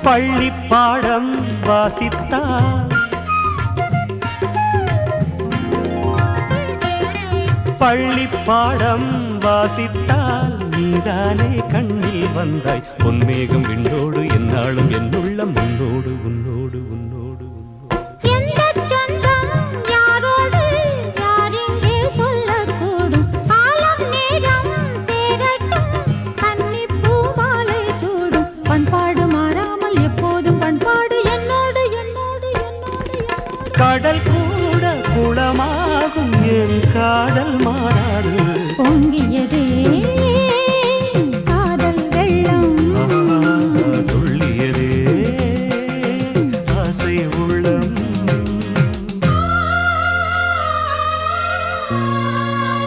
பள்ளி பாடம் வாசித்தால் பள்ளி பாடம் வாசித்தால் நீதானே கண்ணில் வந்தாய் பொன்மேகம் விண்ணோடு என்னாலும் என்னுள்ளம் உன்னோடு உன்னோடு உன்னோடு கடல் கூட குளமாகும் என் காதல் மாறாது பொங்கியதே